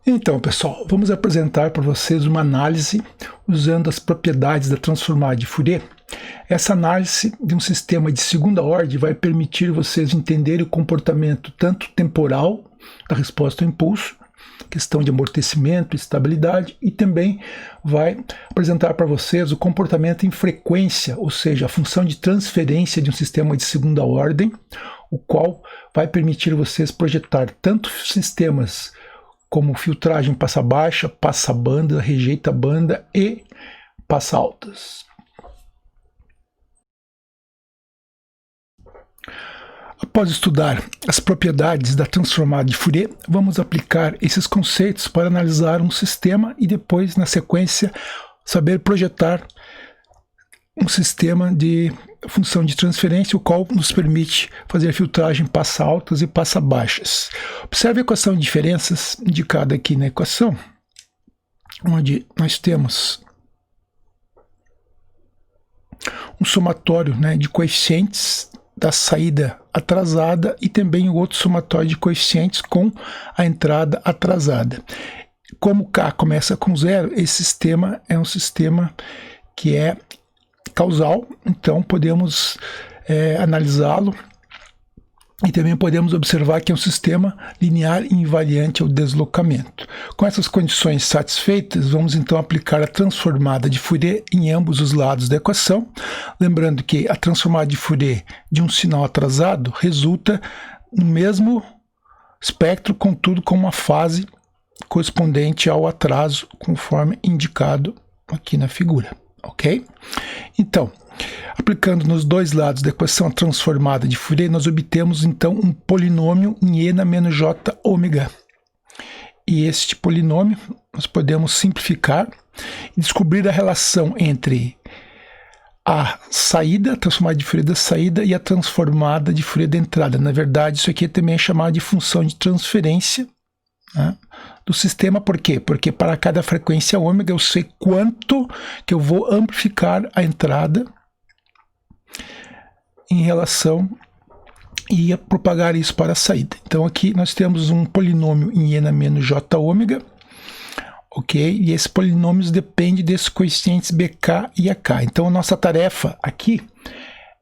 Então, pessoal, vamos apresentar para vocês uma análise usando as propriedades da transformada de Fourier. Essa análise de um sistema de segunda ordem vai permitir vocês entenderem o comportamento tanto temporal da resposta ao impulso, questão de amortecimento, estabilidade, e também vai apresentar para vocês o comportamento em frequência, ou seja, a função de transferência de um sistema de segunda ordem, o qual vai permitir vocês projetar tanto sistemas como filtragem passa baixa, passa banda, rejeita banda e passa altas. Após estudar as propriedades da transformada de Fourier, vamos aplicar esses conceitos para analisar um sistema e depois, na sequência, saber projetar um sistema de função de transferência, o qual nos permite fazer filtragem passa altas e passa baixas. Observe a equação de diferenças indicada aqui na equação, onde nós temos um somatório, de coeficientes da saída atrasada e também o outro somatório de coeficientes com a entrada atrasada. Como K começa com zero, esse sistema é um sistema que é causal, então podemos analisá-lo e também podemos observar que é um sistema linear e invariante ao deslocamento. Com essas condições satisfeitas, vamos então aplicar a transformada de Fourier em ambos os lados da equação, lembrando que a transformada de Fourier de um sinal atrasado resulta no mesmo espectro, contudo com uma fase correspondente ao atraso, conforme indicado aqui na figura, ok? Então, aplicando nos dois lados da equação transformada de Fourier, nós obtemos então um polinômio em e na menos j ômega. E este polinômio nós podemos simplificar e descobrir a relação entre a saída, a transformada de Fourier da saída, e a transformada de Fourier da entrada. Na verdade, isso aqui também é chamado de função de transferência, do sistema. Por quê? Porque para cada frequência ômega eu sei quanto que eu vou amplificar a entrada em relação e propagar isso para a saída. Então aqui nós temos um polinômio em e na menos j ômega, ok? E esse polinômio depende desses coeficientes bk e ak. Então a nossa tarefa aqui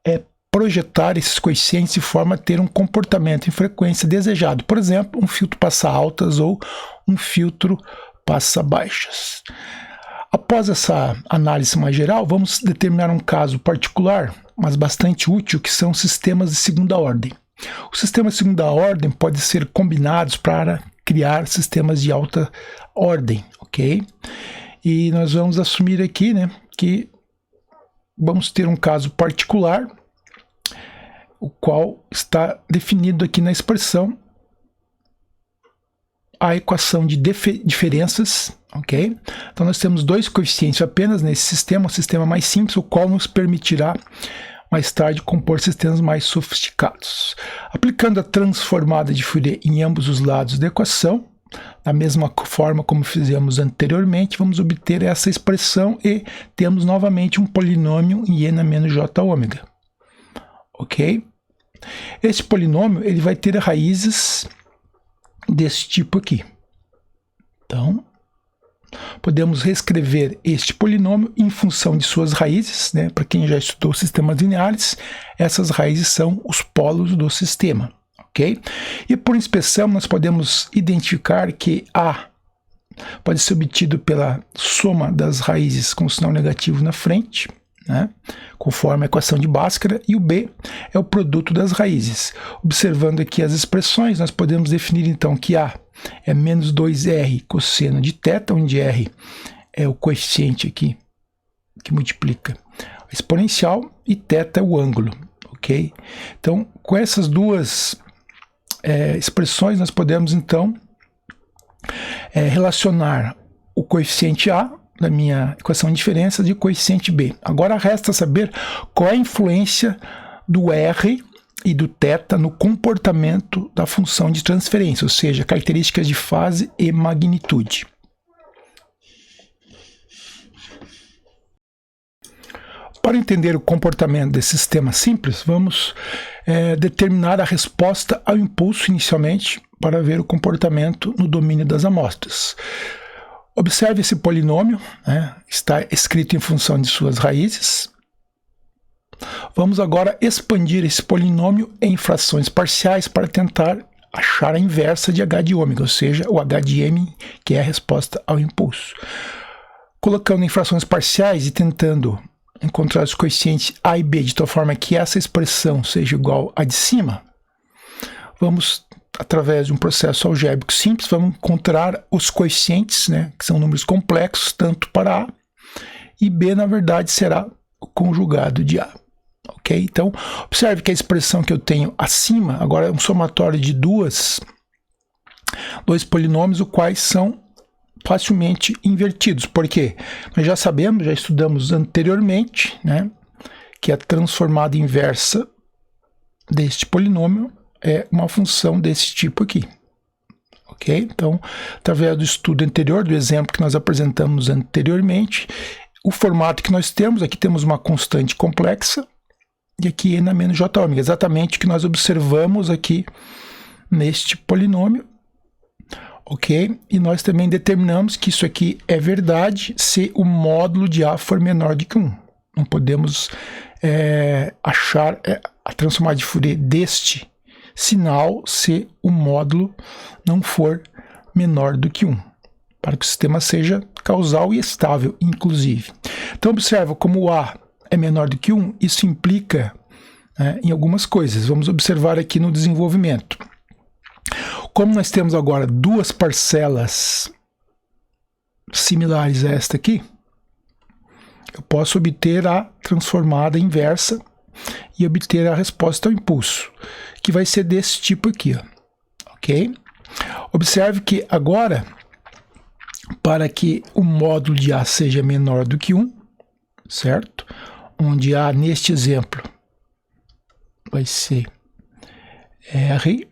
é projetar esses coeficientes de forma a ter um comportamento em frequência desejado. Por exemplo, um filtro passa altas ou um filtro passa baixas. Após essa análise mais geral, vamos determinar um caso particular, mas bastante útil, que são sistemas de segunda ordem. Os sistemas de segunda ordem podem ser combinados para criar sistemas de alta ordem, ok? E nós vamos assumir aqui, que vamos ter um caso particular, o qual está definido aqui na expressão a equação de diferenças, ok? Então nós temos dois coeficientes apenas nesse sistema, um sistema mais simples, o qual nos permitirá mais tarde compor sistemas mais sofisticados. Aplicando a transformada de Fourier em ambos os lados da equação, da mesma forma como fizemos anteriormente, vamos obter essa expressão e temos novamente um polinômio em e na menos j ômega, ok? Esse polinômio ele vai ter raízes desse tipo aqui. Então, podemos reescrever este polinômio em função de suas raízes, para quem já estudou sistemas lineares, essas raízes são os polos do sistema, ok? E por inspeção nós podemos identificar que A pode ser obtido pela soma das raízes com sinal negativo na frente, conforme a equação de Bhaskara, e o B é o produto das raízes. Observando aqui as expressões, nós podemos definir então que A é menos 2R cosseno de θ, onde R é o coeficiente aqui que multiplica a exponencial e θ é o ângulo, ok? Então, com essas duas expressões, nós podemos então relacionar o coeficiente A da minha equação de diferença de coeficiente B. Agora resta saber qual é a influência do R e do θ no comportamento da função de transferência, ou seja, características de fase e magnitude. Para entender o comportamento desse sistema simples, vamos determinar a resposta ao impulso inicialmente para ver o comportamento no domínio das amostras. Observe esse polinômio, né? Está escrito em função de suas raízes. Vamos agora expandir esse polinômio em frações parciais para tentar achar a inversa de h de ômega, ou seja, o h de m, que é a resposta ao impulso. Colocando em frações parciais e tentando encontrar os coeficientes a e b de tal forma que essa expressão seja igual à de cima, vamos, através de um processo algébrico simples, vamos encontrar os coeficientes, né, que são números complexos, tanto para A, e B, na verdade, será o conjugado de A. Ok? Então, observe que a expressão que eu tenho acima, agora é um somatório de dois polinômios, os quais são facilmente invertidos. Por quê? Nós já sabemos, já estudamos anteriormente, né, que a transformada inversa deste polinômio é uma função desse tipo aqui. Ok? Então, através do estudo anterior, do exemplo que nós apresentamos anteriormente, o formato que nós temos, aqui temos uma constante complexa, e aqui n menos j ômega, exatamente o que nós observamos aqui neste polinômio, ok? E nós também determinamos que isso aqui é verdade se o módulo de A for menor do que 1. Não podemos achar a transformada de Fourier deste sinal se o módulo não for menor do que 1, para que o sistema seja causal e estável, inclusive. Então, observa como o A é menor do que 1, isso implica em algumas coisas. Vamos observar aqui no desenvolvimento. Como nós temos agora duas parcelas similares a esta aqui, eu posso obter a transformada inversa e obter a resposta ao impulso, que vai ser desse tipo aqui, ó. Ok? Observe que agora, para que o módulo de A seja menor do que 1, certo? Onde A, neste exemplo, vai ser R,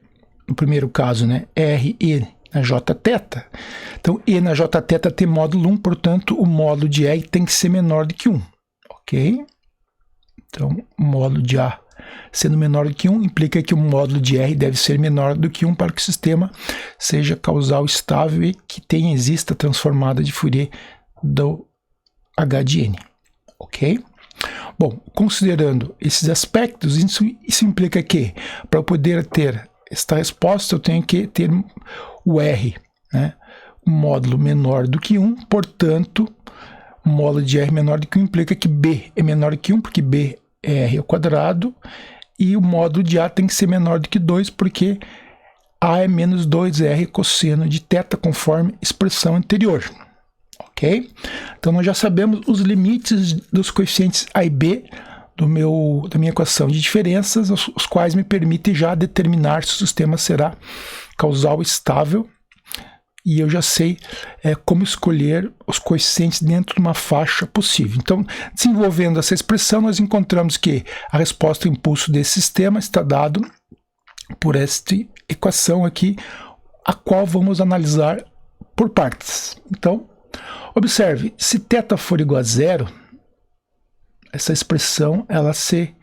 no primeiro caso, né, R e na Jθ. Então, E na Jθ tem módulo 1, portanto, o módulo de R tem que ser menor do que 1. Ok? Então, o módulo de A sendo menor do que 1, implica que o módulo de R deve ser menor do que 1 para que o sistema seja causal estável e que exista a transformada de Fourier do H de N. Ok? Bom, considerando esses aspectos, isso implica que, para eu poder ter esta resposta, eu tenho que ter o R, né, um módulo menor do que 1, portanto, o módulo de R menor do que 1 implica que B é menor do que 1, porque B é R ao quadrado, e o módulo de A tem que ser menor do que 2, porque A é menos 2R cosseno de θ, conforme expressão anterior. Ok? Então, nós já sabemos os limites dos coeficientes A e B da minha equação de diferenças, os quais me permitem já determinar se o sistema será causal estável, e eu já sei como escolher os coeficientes dentro de uma faixa possível. Então, desenvolvendo essa expressão, nós encontramos que a resposta ao impulso desse sistema está dado por esta equação aqui, a qual vamos analisar por partes. Então, observe, se θ for igual a 0, essa expressão ela se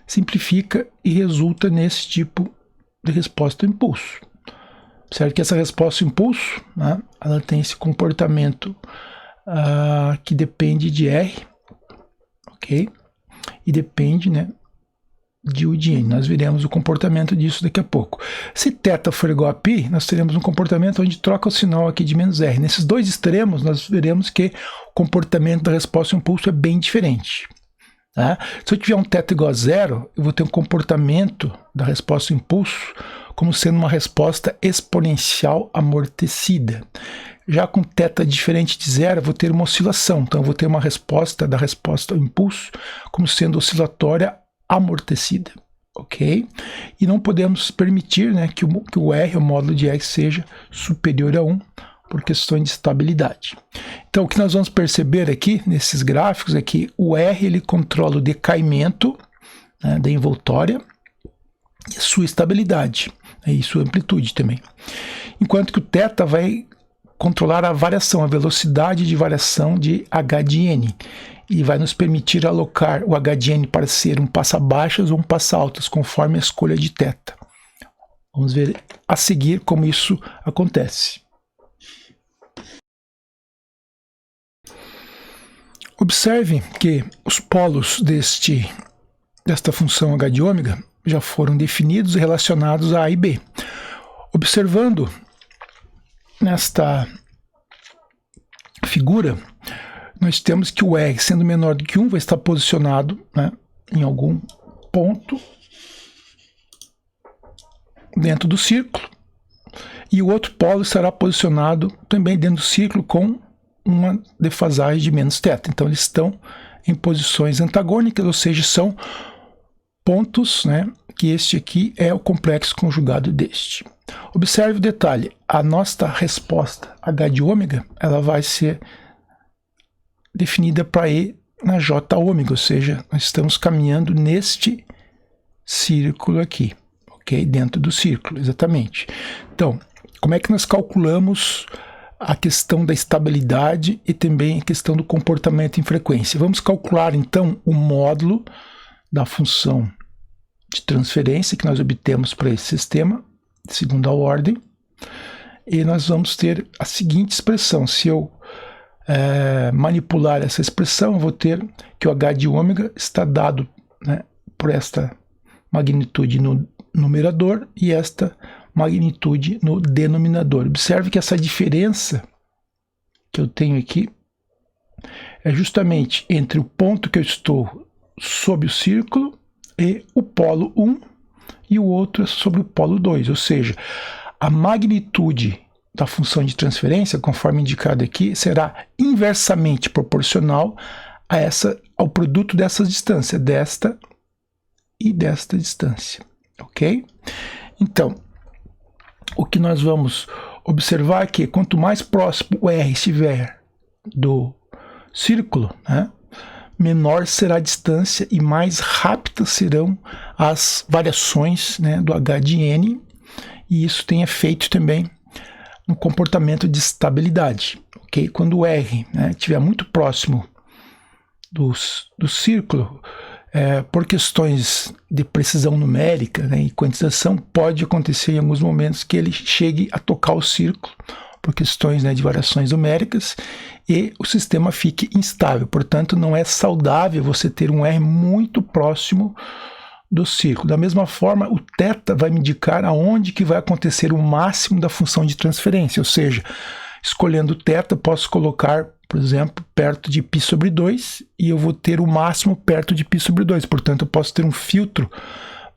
simplifica e resulta nesse tipo de resposta ao impulso. Observe que essa resposta ao impulso, né, ela tem esse comportamento que depende de R, ok? E depende, né, de U de N. Nós veremos o comportamento disso daqui a pouco. Se θ for igual a π, nós teremos um comportamento onde troca o sinal aqui de menos R. Nesses dois extremos, nós veremos que o comportamento da resposta ao impulso é bem diferente. Tá? Se eu tiver um θ igual a 0, eu vou ter um comportamento da resposta ao impulso como sendo uma resposta exponencial amortecida. Já com θ diferente de 0, eu vou ter uma oscilação. Então, eu vou ter uma resposta da resposta ao impulso como sendo oscilatória amortecida. Ok? E não podemos permitir, né, que o R, o módulo de R, seja superior a 1 por questões de estabilidade. Então, o que nós vamos perceber aqui, nesses gráficos, é que o R ele controla o decaimento, né, da envoltória e a sua estabilidade, né, e sua amplitude também. Enquanto que o θ vai controlar a variação, a velocidade de variação de H de N. e vai nos permitir alocar o H de N para ser um passa-baixas ou um passa-altas, conforme a escolha de θ. Vamos ver a seguir como isso acontece. Observe que os polos desta função h de ômega já foram definidos e relacionados a A e B. Observando nesta figura, nós temos que o R, sendo menor do que 1, vai estar posicionado, né, em algum ponto dentro do círculo, e o outro polo estará posicionado também dentro do círculo com uma defasagem de menos θ. Então eles estão em posições antagônicas, ou seja, são pontos, né, que este aqui é o complexo conjugado deste. Observe o detalhe, a nossa resposta H de ômega, ela vai ser definida para E na J ômega, ou seja, nós estamos caminhando neste círculo aqui, ok? Dentro do círculo, exatamente. Então, como é que nós calculamos a questão da estabilidade e também a questão do comportamento em frequência? Vamos calcular, então, o módulo da função de transferência que nós obtemos para esse sistema de segunda ordem, e nós vamos ter a seguinte expressão. Se eu manipular essa expressão, eu vou ter que o H de ômega está dado, né, por esta magnitude no numerador e esta magnitude no denominador. Observe que essa diferença que eu tenho aqui é justamente entre o ponto que eu estou sob o círculo e o polo 1 e o outro é sobre o polo 2, ou seja, a magnitude da função de transferência, conforme indicado aqui, será inversamente proporcional ao produto dessas distâncias, desta e desta distância, ok? Então, o que nós vamos observar é que quanto mais próximo o R estiver do círculo, né, menor será a distância e mais rápidas serão as variações, né, do H de N, e isso tem efeito também no comportamento de estabilidade, ok? Quando o R, né, estiver muito próximo do círculo, por questões de precisão numérica, né, e quantização, pode acontecer em alguns momentos que ele chegue a tocar o círculo por questões, né, de variações numéricas e o sistema fique instável. Portanto, não é saudável você ter um R muito próximo do círculo. Da mesma forma, o θ vai me indicar aonde que vai acontecer o máximo da função de transferência, ou seja, escolhendo o θ, posso colocar, por exemplo, perto de π sobre 2 e eu vou ter o máximo perto de π sobre 2. Portanto, eu posso ter um filtro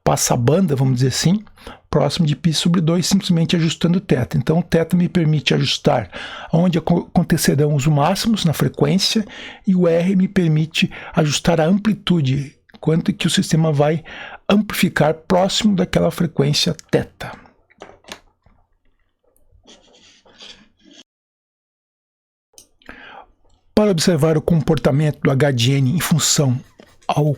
passa-banda, vamos dizer assim, próximo de π sobre 2, simplesmente ajustando o θ. Então, o θ me permite ajustar onde acontecerão os máximos na frequência e o R me permite ajustar a amplitude, quanto que o sistema vai amplificar próximo daquela frequência θ. Para observar o comportamento do H de N em função ao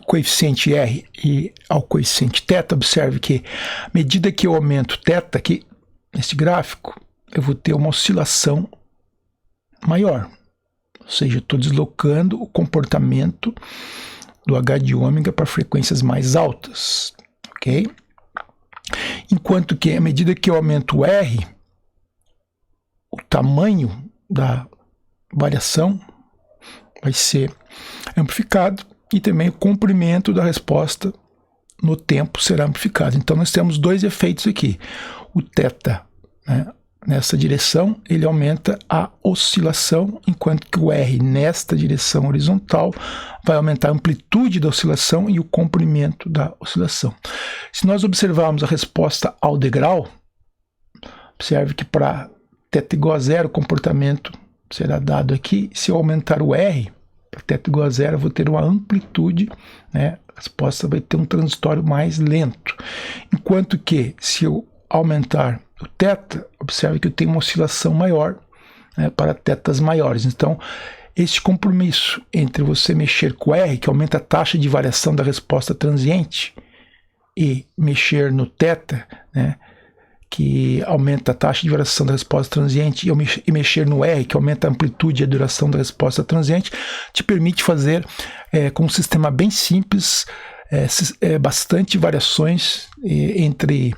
coeficiente R e ao coeficiente θ, observe que à medida que eu aumento θ aqui, nesse gráfico, eu vou ter uma oscilação maior. Ou seja, eu estou deslocando o comportamento do H de ômega para frequências mais altas, ok? Enquanto que, à medida que eu aumento o R, o tamanho da variação vai ser amplificado e também o comprimento da resposta no tempo será amplificado. Então, nós temos dois efeitos aqui. O θ, né, nessa direção, ele aumenta a oscilação, enquanto que o R nesta direção horizontal vai aumentar a amplitude da oscilação e o comprimento da oscilação. Se nós observarmos a resposta ao degrau, observe que para θ igual a zero, o comportamento será dado aqui. Se eu aumentar o R, para θ igual a zero, eu vou ter uma amplitude, né? A resposta vai ter um transitório mais lento. Enquanto que, se eu aumentar o θ, observe que eu tenho uma oscilação maior, né, para θs maiores. Então, este compromisso entre você mexer com R, que aumenta a taxa de variação da resposta transiente, e mexer no θ, né, que aumenta a taxa de variação da resposta transiente, e mexer no R, que aumenta a amplitude e a duração da resposta transiente, te permite fazer com um sistema bem simples, bastante variações entre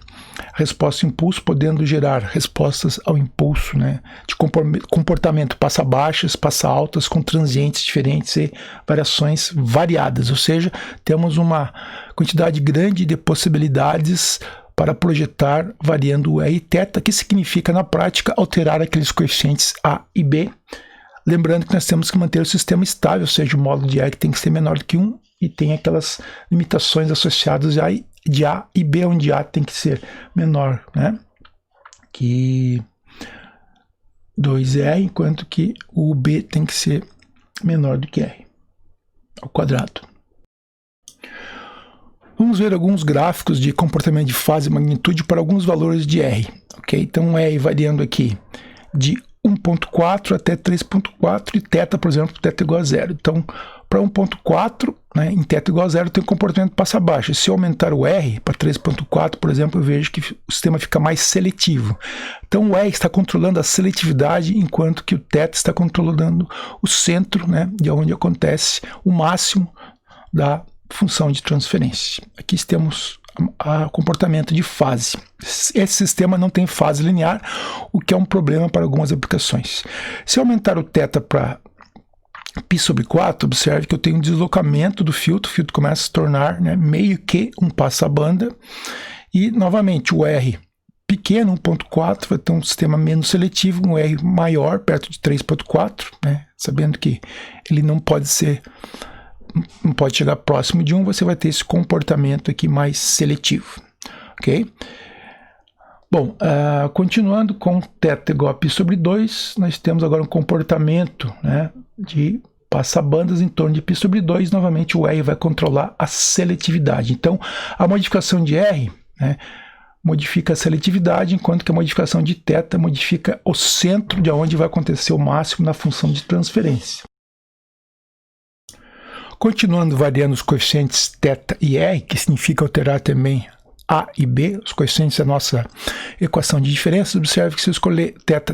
resposta e impulso, podendo gerar respostas ao impulso, né, de comportamento passa-baixas, passa-altas, com transientes diferentes e variações variadas, ou seja, temos uma quantidade grande de possibilidades para projetar variando o E e θ, que significa na prática alterar aqueles coeficientes A e B, lembrando que nós temos que manter o sistema estável, ou seja, o módulo de E que tem que ser menor do que 1, e tem aquelas limitações associadas de A e B, onde A tem que ser menor, né, que 2R, enquanto que o B tem que ser menor do que R ao quadrado. Vamos ver alguns gráficos de comportamento de fase e magnitude para alguns valores de R, ok? Então R variando aqui de 1.4 até 3.4 e θ, por exemplo, θ igual a 0. Então, para 1.4, né, em θ igual a 0, tem um comportamento passa-baixo. Se eu aumentar o R para 3.4, por exemplo, eu vejo que o sistema fica mais seletivo. Então, o R está controlando a seletividade, enquanto que o θ está controlando o centro, né, de onde acontece o máximo da função de transferência. Aqui temos o comportamento de fase. Esse sistema não tem fase linear, o que é um problema para algumas aplicações. Se eu aumentar o θ para π/4, observe que eu tenho um deslocamento do filtro, o filtro começa a se tornar, né, meio que um passa-banda, e novamente o R pequeno, 1.4, vai ter um sistema menos seletivo, um R maior, perto de 3.4, né, sabendo que ele não pode chegar próximo de 1, você vai ter esse comportamento aqui mais seletivo, ok? Bom, continuando com θ igual a π/2, nós temos agora um comportamento, né, de passa-bandas em torno de π/2, novamente o R vai controlar a seletividade. Então, a modificação de R, né, modifica a seletividade, enquanto que a modificação de θ modifica o centro de onde vai acontecer o máximo na função de transferência. Continuando variando os coeficientes θ e R, que significa alterar também A e B, os coeficientes da nossa equação de diferença, observe que se eu escolher θ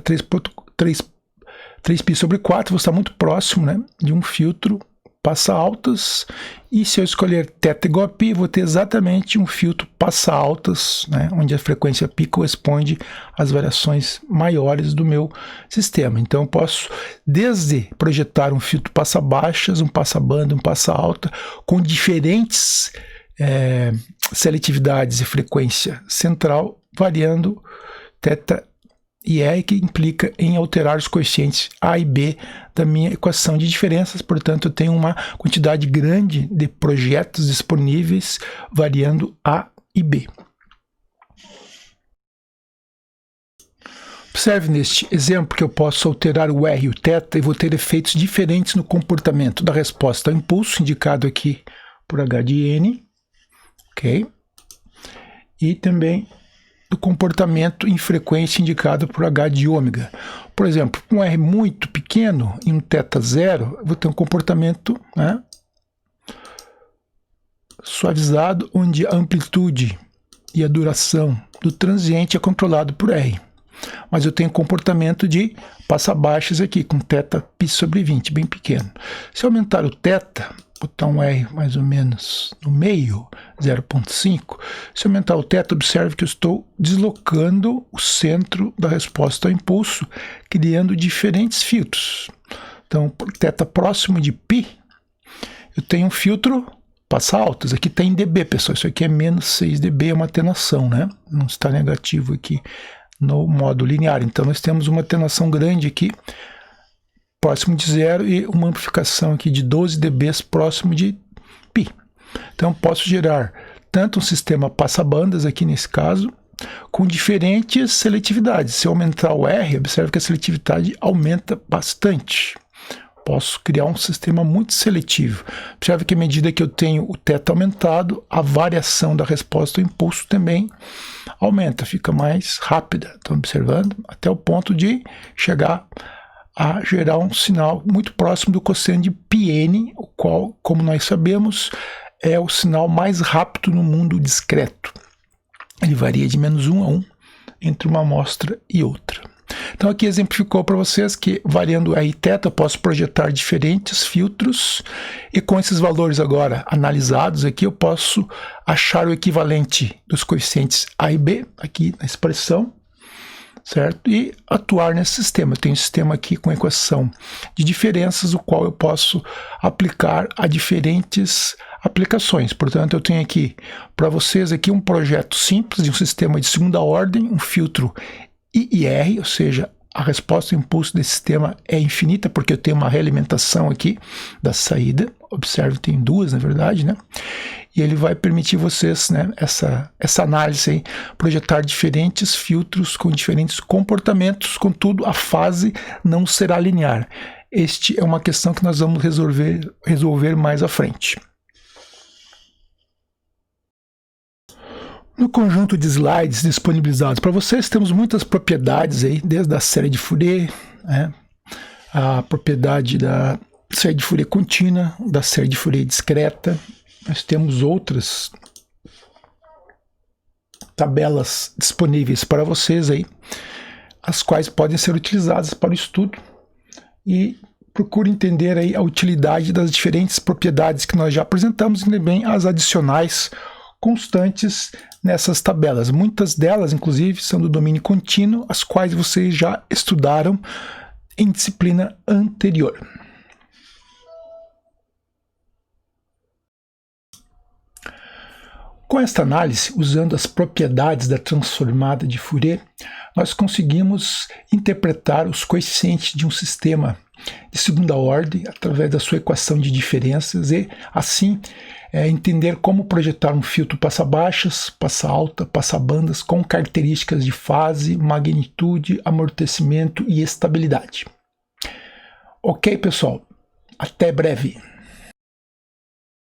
3π/4, vou estar muito próximo, né, de um filtro passa-altas, e se eu escolher θ igual a π, vou ter exatamente um filtro passa-altas, né, onde a frequência π corresponde às variações maiores do meu sistema. Então eu posso desde projetar um filtro passa-baixas, um passa-banda, um passa-alta, com diferentes seletividades e frequência central, variando θ e R, que implica em alterar os coeficientes A e B da minha equação de diferenças. Portanto, eu tenho uma quantidade grande de projetos disponíveis variando A e B. Observe neste exemplo que eu posso alterar o R e o θ e vou ter efeitos diferentes no comportamento da resposta ao impulso, indicado aqui por H de N, ok? E também do comportamento em frequência indicado por H de ômega. Por exemplo, um R muito pequeno e um θ 0, eu vou ter um comportamento, né, suavizado, onde a amplitude e a duração do transiente é controlado por R. Mas eu tenho comportamento de passa-baixas aqui, com θ π/20, bem pequeno. Se eu aumentar o θ, botar um R mais ou menos no meio, 0.5, se aumentar o θ, observe que eu estou deslocando o centro da resposta ao impulso, criando diferentes filtros. Então, por θ próximo de π, eu tenho um filtro passa-altas. Aqui está em dB, pessoal. Isso aqui é menos 6 dB, é uma atenuação, né? Não está negativo aqui no modo linear. Então, nós temos uma atenuação grande aqui, próximo de 0, e uma amplificação aqui de 12 dB próximo de π. Então, posso gerar tanto um sistema passa-bandas, aqui nesse caso, com diferentes seletividades. Se eu aumentar o R, observe que a seletividade aumenta bastante. Posso criar um sistema muito seletivo. Observe que à medida que eu tenho o θ aumentado, a variação da resposta ao impulso também aumenta, fica mais rápida. Estão observando? Até o ponto de chegar a gerar um sinal muito próximo do cosseno de πn, o qual, como nós sabemos, é o sinal mais rápido no mundo discreto. Ele varia de -1 a 1, entre uma amostra e outra. Então aqui exemplificou para vocês que variando aí θ eu posso projetar diferentes filtros e com esses valores agora analisados aqui eu posso achar o equivalente dos coeficientes A e B aqui na expressão, certo? E atuar nesse sistema. Eu tenho um sistema aqui com equação de diferenças, o qual eu posso aplicar a diferentes aplicações. Portanto, eu tenho aqui para vocês aqui um projeto simples de um sistema de segunda ordem, um filtro IIR, ou seja, a resposta ao impulso desse sistema é infinita, porque eu tenho uma realimentação aqui da saída. Observe, tem duas, na verdade, né? E ele vai permitir vocês, né, essa análise aí, projetar diferentes filtros com diferentes comportamentos, contudo, a fase não será linear. Este é uma questão que nós vamos resolver mais à frente. No conjunto de slides disponibilizados para vocês, temos muitas propriedades aí, desde a série de Fourier, né, a propriedade da série de Fourier contínua, da série de Fourier discreta. Nós temos outras tabelas disponíveis para vocês aí, as quais podem ser utilizadas para o estudo, e procure entender aí a utilidade das diferentes propriedades que nós já apresentamos e também as adicionais constantes nessas tabelas. Muitas delas, inclusive, são do domínio contínuo, as quais vocês já estudaram em disciplina anterior. Com esta análise, usando as propriedades da transformada de Fourier, nós conseguimos interpretar os coeficientes de um sistema de segunda ordem através da sua equação de diferenças e, assim, entender como projetar um filtro passa-baixas, passa-alta, passa-bandas com características de fase, magnitude, amortecimento e estabilidade. Ok, pessoal? Até breve!